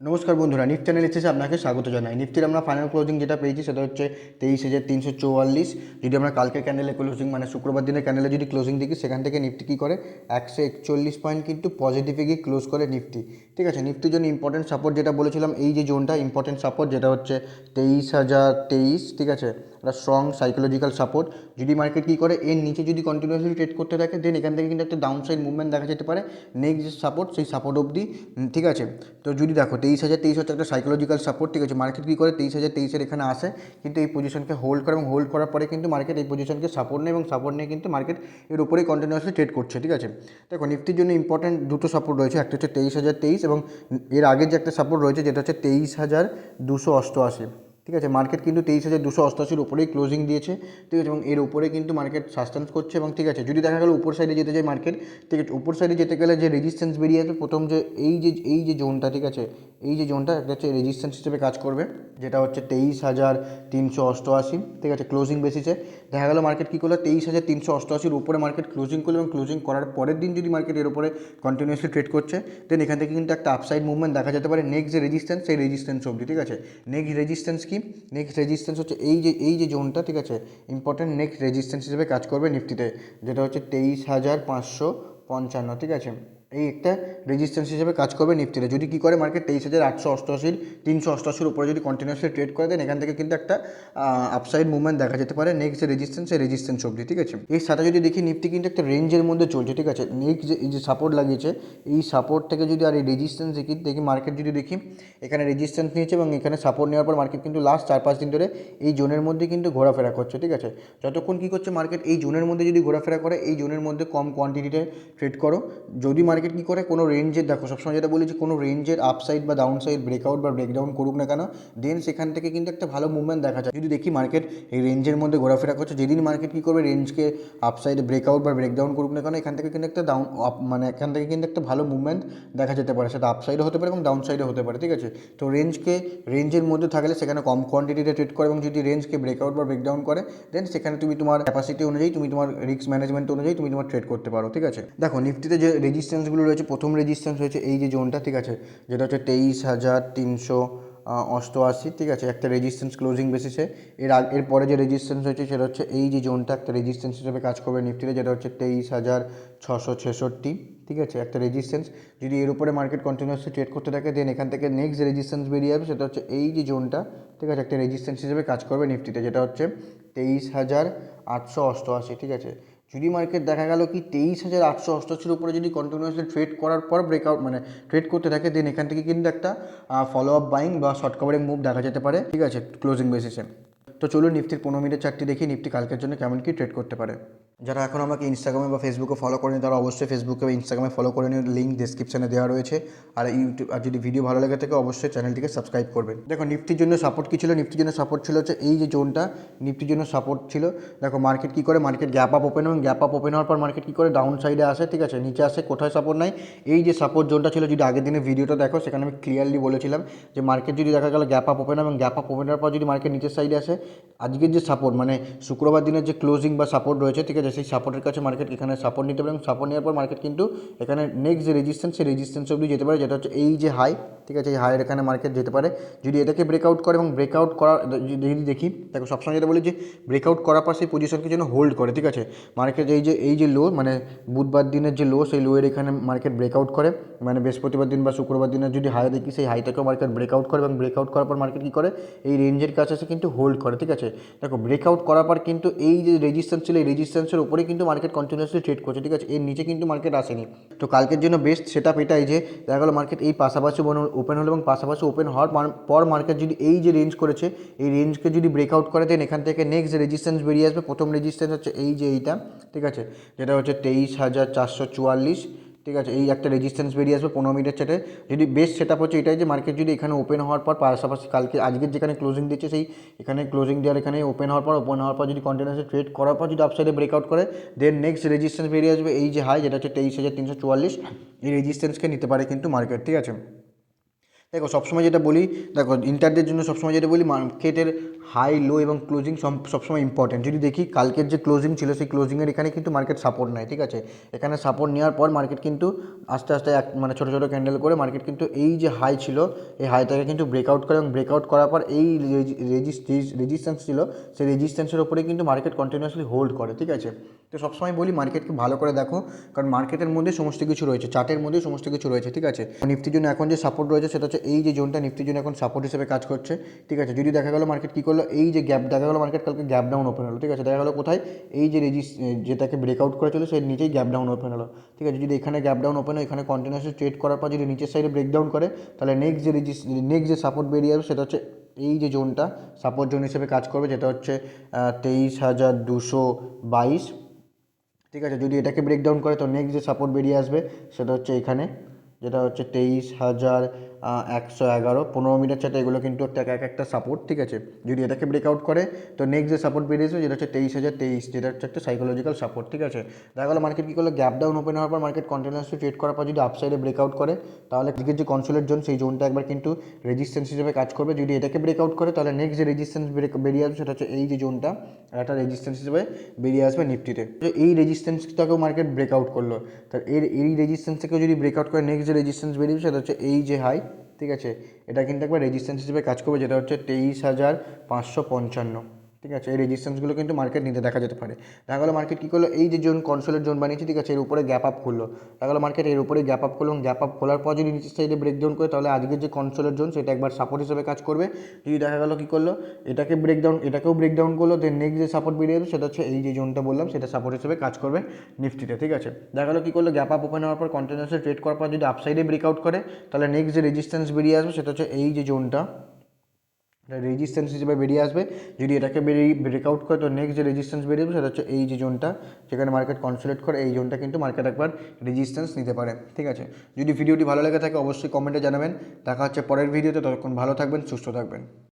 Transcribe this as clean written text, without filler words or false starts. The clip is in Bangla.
নমস্কার বন্ধুরা, নিফটি অ্যানালিসিসে আপনাকে স্বাগত জানাই। নিফটির আমরা ফাইনাল ক্লোজিং যেটা পেয়েছি সেটা হচ্ছে 23,344। যদি আমরা কালকে ক্যান্ডেলে ক্লোজিং মানে শুক্রবার দিনের ক্যান্ডেলে যদি ক্লোজিং দেখি, সেখান থেকে নিফটি কী করে 141 পয়েন্ট কিন্তু পজিটিভে গিয়ে ক্লোজ করে নিফটি। ঠিক আছে, নিফটির জন্য ইম্পর্টেন্ট সাপোর্ট যেটা বলেছিলাম, এই যে জোনটা ইম্পর্টেন্ট সাপোর্ট যেটা হচ্ছে 23,023। ঠিক আছে, একটা স্ট্রং সাইকোলজিক্যাল সাপোর্ট। যদি মার্কেট কী করে এর নিচে যদি কন্টিনিউয়াসলি ট্রেড করতে থাকে, দেন এখান থেকে কিন্তু একটা ডাউন সাইড মুভমেন্ট দেখা যেতে পারে নেক্সট যে সাপোর্ট সেই সাপোর্ট অবধি। ঠিক আছে, তো যদি দেখো 23,023 হচ্ছে একটা সাইকোলজিক্যাল সাপোর্ট। ঠিক আছে, মার্কেট কী করে 23,023-এর এখানে আসে, কিন্তু এই পজিশনকে হোল্ড করে এবং হোল্ড করার পরে কিন্তু মার্কেট এই পজিশনকে সাপোর্ট নেয় এবং সাপোর্ট নিয়ে কিন্তু মার্কেট এর উপরেই কন্টিনিউয়াসলি ট্রেড করছে। ঠিক আছে, দেখো নিফটির জন্য ইম্পর্টেন্ট দুটো সাপোর্ট রয়েছে, একটা হচ্ছে 23,023 এবং এর আগের যে একটা সাপোর্ট রয়েছে যেটা হচ্ছে 23,288। ঠিক আছে, মার্কেট কিন্তু 23,288-র উপরেই ক্লোজিং দিয়েছে। ঠিক আছে, এবং এর উপরে কিন্তু মার্কেট সাস্টেন্স করছে। এবং ঠিক আছে, যদি দেখা গেল উপর সাইডে যেতে যায় মার্কেট, ঠিক আছে, উপর সাইডে যেতে গেলে যে রেজিস্ট্যান্স বেরিয়ে আসবে প্রথম, যে এই যে জোনটা, ঠিক আছে, এই যে জোনটা একটা হচ্ছে রেজিস্ট্যান্স হিসেবে কাজ করবে, যেটা হচ্ছে 23,388। ঠিক আছে, ক্লোজিং বেসিসে দেখা গেল মার্কেট কী করলো 23,388-র উপরে মার্কেট ক্লোজিং করলো এবং ক্লোজিং করার পরের দিন যদি মার্কেট এর উপরে কন্টিনিউয়াসলি ট্রেড করছে, দেন এখান থেকে কিন্তু একটা আপসাইড মুভমেন্ট দেখা যেতে পারে নেক্সট যে রেজিস্ট্যান্স সেই রেজিস্ট্যান্স অবধি। ঠিক আছে, নেক্সট রেজিস্ট্যান্স কি, নেক্সট রেজিস্ট্যান্স হচ্ছে এই যে জোনটা। ঠিক আছে, ইম্পর্টেন্ট নেক্সট রেজিস্ট্যান্স হিসেবে কাজ করবে নিফটিতে, যেটা হচ্ছে 23,555। ঠিক আছে, এই একটা রেজিস্ট্যান্স হিসেবে কাজ করবে নিফটিতে। যদি কী করে মার্কেট 23,888, 388-র উপরে যদি কন্টিনিউয়াসলি ট্রেড করে দেন, এখান থেকে কিন্তু একটা আপসাইড মুভমেন্ট দেখা যেতে পারে নেক্সট যে রেজিস্ট্যান্স সেই রেজিস্ট্যান্স অবধি। ঠিক আছে, এই সাথে যদি দেখি নিফটি কিন্তু একটা রেঞ্জের মধ্যে চলছে। ঠিক আছে, নেক্সট যে এই যে সাপোর্ট লাগিয়েছে, এই সাপোর্ট থেকে যদি আর এই রেজিস্ট্যান্স দেখি মার্কেট যদি দেখি এখানে রেজিস্ট্যান্স নিয়েছে এবং এখানে সাপোর্ট নেওয়ার পর মার্কেট কিন্তু লাস্ট 4-5 দিন ধরে এই জোনের মধ্যে কিন্তু ঘোরাফেরা করছে। ঠিক আছে, যতক্ষণ কী করছে মার্কেট এই জোনের মধ্যে যদি ঘোরাফেরা করে, এই জোনের মধ্যে কম কোয়ান্টিটিতে ট্রেড করো। যদি মার্কেট কী করে কোনো রেঞ্জের, দেখো সবসময় যেটা বলেছি, কোনো রেঞ্জের আপসাইড বা ডাউন সাইড ব্রেকআউট বা ব্রেকডাউন করুক না কেন, দেন সেখান থেকে কিন্তু একটা ভালো মুভমেন্ট দেখা যায়। যদি দেখি মার্কেট এই রেঞ্জের মধ্যে ঘোরাফেরা করছে, যেদিন মার্কেট কী করবে রেঞ্জকে আপসাইডে ব্রেকআউট বা ব্রেকডাউন করুক না কেন, এখান থেকে কিন্তু একটা ডাউন মানে এখান থেকে কিন্তু একটা ভালো মুভমেন্ট দেখা যেতে পারে, সেটা আপসাইডে হতে পারে এবং ডাউন সাইডে হতে পারে। ঠিক আছে, তো রেঞ্জের মধ্যে থাকলে সেখানে কম কোয়ান্টিটিতে ট্রেড করে এবং যদি রেঞ্জকে ব্রেকআউট বা ব্রেকডাউন করে, দেন সেখানে তুমি তোমার ক্যাপাসিটি অনুযায়ী, তুমি তোমার রিস্ক ম্যানেজমেন্ট অনুযায়ী তুমি তোমার ট্রেড করতে পারো। ঠিক আছে, দেখো নিফটিতে যে রেজিস্ট্যান্সগুলো রয়েছে, প্রথম রেজিস্ট্যান্স হয়েছে এই যে জোনটা। ঠিক আছে, যেটা হচ্ছে 23,388। ঠিক আছে, একটা রেজিস্ট্যান্স ক্লোজিং বেসিসে। এর পরে যে রেজিস্ট্যান্স হয়েছে সেটা হচ্ছে এই যে জোনটা, একটা রেজিস্ট্যান্স হিসেবে কাজ করবে নিফটিতে, যেটা হচ্ছে 23,666। ঠিক আছে, একটা রেজিস্ট্যান্স। যদি এর উপরে মার্কেট কন্টিনিউয়াসলি ট্রেড করতে থাকে, দেন এখান থেকে নেক্সট রেজিস্ট্যান্স বেরিয়ে যাবে, সেটা হচ্ছে এই যে জোনটা। ঠিক আছে, একটা রেজিস্ট্যান্স হিসেবে কাজ করবে নিফটিতে, যেটা হচ্ছে 23,888। ঠিক আছে, যদি মার্কেট দেখা গেল কি 23,888-র উপরে যদি কন্টিনিউয়াসলি ট্রেড করার পর ব্রেকআউট মানে ট্রেড করতে থাকে, দেন এখান থেকে কিন্তু একটা ফলো আপ বাইং বা শর্ট কভারিং মুভ দেখা যেতে পারে। ঠিক আছে, ক্লোজিং বেসিসে। তো চলুন নিফটির 15 মিনিটের চার্টটি দেখি নিফটি কালকের জন্য কেমন কি ট্রেড করতে পারে। যারা এখন আমাকে ইনস্টাগ্রামে বা ফেসবুকে ফলো করেনি, তারা অবশ্যই ফেসবুকে বা ইনস্টাগ্রামে ফলো করে নিন, লিঙ্ক ডিসক্রিপশনে দেওয়া রয়েছে। আর ইউটিউব, আর যদি ভিডিও ভালো লাগে থাকে অবশ্যই চ্যানেলটিকে সাবস্ক্রাইব করবেন। দেখো নিফটির জন্য সাপোর্ট কী ছিল, নিফটির জন্য সাপোর্ট ছিল হচ্ছে এই যে জোনটা, নিফটির জন্য সাপোর্ট ছিল। দেখো মার্কেট কী করে, মার্কেট গ্যাপ আপ ওপেন এবং গ্যাপ আপ ওপেন হওয়ার পর মার্কেট কী করে ডাউন সাইডে আসে। ঠিক আছে, নিচে আসে, কোথায় সাপোর্ট নাই, এই যে সাপোর্ট জোনটা ছিল, যদি আগের দিনের ভিডিওটা দেখো সেখানে আমি ক্লিয়ারলি বলেছিলাম যে মার্কেট যদি দেখা গেল গ্যাপ আপ ওপেন এবং গ্যাপ আপ ওপেন হওয়ার পর যদি মার্কেট নিচের সাইডে আসে, আজকের যে সাপোর্ট মানে শুক্রবার দিনের যে ক্লোজিং বা সাপোর্ট রয়েছে, ঠিক আছে, সেই সাপোর্টের কাছে মার্কেট এখানে সাপোর্ট নিতে পারে এবং সাপোর্ট নেওয়ার পর মার্কেট কিন্তু এখানে নেক্সট যে রেজিস্ট্যান্স সেই রেজিস্ট্যান্স অবধি যেতে পারে, যেটা হচ্ছে এই যে হাই। ঠিক আছে, এই হাইয়ের এখানে মার্কেট যেতে পারে যদি এটাকে ব্রেকআউট করে এবং ব্রেকআউট করা যদি দেখি, দেখো সবসময় যেটা বলি যে ব্রেকআউট করার পর সেই পজিশনকে যেন হোল্ড করে। ঠিক আছে, মার্কেট এই যে লো মানে বুধবার দিনের যে লো, সেই লোয়ের এখানে মার্কেট ব্রেকআউট করে, মানে বৃহস্পতিবার দিন বা শুক্রবার দিনের যদি হাই দেখি, সেই হাইটাকেও মার্কেট ব্রেকআউট করে এবং ব্রেকআউট করার পর মার্কেট কী করে এই রেঞ্জের কাছে এসে কিন্তু হোল্ড করে। ঠিক আছে, দেখো ব্রেকআউট করার পর কিন্তু এই যে রেজিস্ট্যান্স ছিল, এই রেজিস্ট্যান্সের উপরেই কিন্তু মার্কেট কন্টিনিউয়াসলি ট্রেড করছে। ঠিক আছে, এর নিচে কিন্তু মার্কেট আসেনি। তো কালকের জন্য বেস্ট সেটআপ এটাই যে দেখা গেলো মার্কেট এই পাশাপাশি ওপেন হলো এবং পাশাপাশি ওপেন হওয়ার পর মার্কেট যদি এই যে রেঞ্জ করেছে, এই রেঞ্জকে যদি ব্রেকআউট করে দেন, এখান থেকে নেক্সট রেজিস্ট্যান্স বেরিয়ে আসবে। প্রথম রেজিস্ট্যান্স হচ্ছে এই যে এইটা। ঠিক আছে, যেটা হচ্ছে 23,444। ঠিক আছে, এই একটা রেজিস্ট্যান্স বেরিয়ে আসবে 15 মিনিটের চার্টে। যদি বেস্ট সেটআপ হচ্ছে এটাই যে মার্কেট যদি এখানে ওপেন হওয়ার পর পাশাপাশি কালকে আজকের যেখানে ক্লোজিং দিচ্ছে, সেই এখানে ক্লোজিং দেওয়ার এখানে ওপেন হওয়ার পর যদি কন্টিনিউয়াসলি ট্রেড করার পর যদি আপসাইডে ব্রেকআউট করে, দেন নেক্সট রেজিস্ট্যান্স বেরিয়ে আসবে এই যে হাই, যেটা হচ্ছে 23,344। এই রেজিস্ট্যান্সকে নিতে পারে কিন্তু মার্কেট। ঠিক আছে, দেখো সবসময় যেটা বলি, দেখো ইন্টারডের জন্য সবসময় যেটা বলি, মার্কেটের হাই লো এবং ক্লোজিং সবসময় ইম্পর্টেন্ট। যদি দেখি কালকের যে ক্লোজিং ছিল সেই ক্লোজিংয়ের এখানে কিন্তু মার্কেট সাপোর্ট নেয়, ঠিক আছে। এখানে সাপোর্ট নেওয়ার পর মার্কেট কিন্তু আস্তে আস্তে মানে ছোটো ছোটো ক্যান্ডেল করে মার্কেট কিন্তু এই যে হাই ছিল এই হাইটাকে কিন্তু ব্রেকআউট করে, এবং ব্রেকআউট করার পর এই রেজিস্ট্যান্স ছিল সেই রেজিস্ট্যান্সের ওপরে কিন্তু মার্কেট কন্টিনিউয়াসলি হোল্ড করে, ঠিক আছে। তো সবসময় বলি মার্কেটকে ভালো করে দেখো, কারণ মার্কেটের মধ্যে সমস্ত কিছু রয়েছে, চার্টের মধ্যে সমস্ত কিছু রয়েছে, ঠিক আছে। নিফটির জন্য এখন যে সাপোর্ট রয়েছে সেটা হচ্ছে এই যে জোনটা নিফটির জন্য এখন সাপোর্ট হিসেবে কাজ করছে, ঠিক আছে। যদি দেখা গেলো মার্কেট কী করলো, এই যে গ্যাপ দেখা গেলো মার্কেট কালকে গ্যাপ ডাউন ওপেন হলো, ঠিক আছে। দেখা গেলো কোথায়, এই যে যেটাকে ব্রেকআউট করেছিল সেই নিচেই গ্যাপ ডাউন ওপেন হলো, ঠিক আছে। যদি এখানে গ্যাপ ডাউন ওপেন হয়, এখানে কন্টিনিউয়াসলি ট্রেড করার পর যদি নিচের সাইডে ব্রেকডাউন করে, তাহলে নেক্সট যে সাপোর্ট বেরিয়ে আসবে সেটা হচ্ছে এই যে জোনটা সাপোর্ট জোন হিসেবে কাজ করবে, যেটা হচ্ছে 23,222, ঠিক আছে। যদি এটাকে ব্রেকডাউন করে তো নেক্সট যে সাপোর্ট বেরিয়ে আসবে সেটা হচ্ছে এখানে, যেটা হচ্ছে 23,111। 15 মিনিট চার্টে এগুলো কিন্তু এক একটা সাপোর্ট, ঠিক আছে। যদি এটাকে ব্রেকআউট করে তো নেক্সট যে সাপোর্ট বেরিয়ে আসবে যেটা হচ্ছে 23,023, যেটা হচ্ছে একটা সাইকোলজিক্যাল সাপোর্ট, ঠিক আছে। দেখা গেলো মার্কেট কী করলো, গ্যাপ ডাউন ওপেন হওয়ার পর মার্কেট কন্টিনিউয়াসলি ট্রেড করার পর যদি আপসাইডে ব্রেকআউট করে, তাহলে আজকের যে কনসোলেট জোন সেই জোনটা একবার কিন্তু রেজিস্ট্যান্স হিসেবে কাজ করবে। যদি এটাকে ব্রেকআউট করে তাহলে নেক্সট যে রেজিস্ট্যান্স বেরিয়ে আসবে সেটা হচ্ছে এই যে জোনটা, একটা রেজিস্ট্যান্স হিসেবে বেরিয়ে আসবে নিফটিতে। এই রেজিস্ট্যান্সটাকেও মার্কেট ব্রেকআউট করলো, তার এই রেজিস্ট্যান্স থেকেও যদি ব্রেকআউট করে নেক্সট যে রেজিস্ট্যান্স বেরিয়ে সেটা হচ্ছে এই যে হাই, ঠিক আছে। এটা কিন্তু একবার রেজিস্ট্যান্স হিসেবে কাজ করবে, যেটা হচ্ছে 23,555, ঠিক আছে। এই রেজিস্ট্যান্সগুলো কিন্তু মার্কেট নিতে দেখা যেতে পারে। দেখা গেলো মার্কেট কী করলো, এই যে জোন কনসোলের জোন বানিয়েছে, ঠিক আছে, এর উপরে গ্যাপ আপ করলো। দেখা গেলো মার্কেট এর উপরে গ্যাপ আপ করলো, এবং গ্যাপ আপ খোলার পর যদি নিচের সাইডে ব্রেকডাউন করে তাহলে আজকের যে কনসোলের জোন সেটা একবার সাপোর্ট হিসেবে কাজ করবে। যদি দেখা গেলো কী করলো, এটাকেও ব্রেকডাউন করলো, দেন নেক্সট যে সাপোর্ট বেরিয়ে যাবে সেটা হচ্ছে এই যে জোনটা বললাম সেটা সাপোর্ট হিসেবে কাজ করবে নিফটিতে, ঠিক আছে। দেখা গেলো কী করলো, গ্যাপ আপ ওপেন হওয়ার পর কন্টিনিউয়াসলি ট্রেড করার পর যদি আপসাইডে ব্রেকআউট করে তাহলে নেক্সট যে রেজিস্ট্যান্স বেরিয়ে আসবে সেটা হচ্ছে এই যে জোনটা, রেজিস্ট্যান্স হিসেবে বেরিয়ে আসবে। যদি এটাকে ব্রেকআউট করে তো নেক্সট যে রেজিস্ট্যান্স বেরিয়ে আসবে সেটা হচ্ছে এই যে জোনটা, যেখানে মার্কেট কনসোলিডেট করে এই জোনটা কিন্তু মার্কেট একবার রেজিস্ট্যান্স নিতে পারে, ঠিক আছে। যদি ভিডিওটি ভালো লেগে থাকে অবশ্যই কমেন্টে জানাবেন। দেখা হচ্ছে পরের ভিডিওতে, ততক্ষণ ভালো থাকবেন, সুস্থ থাকবেন।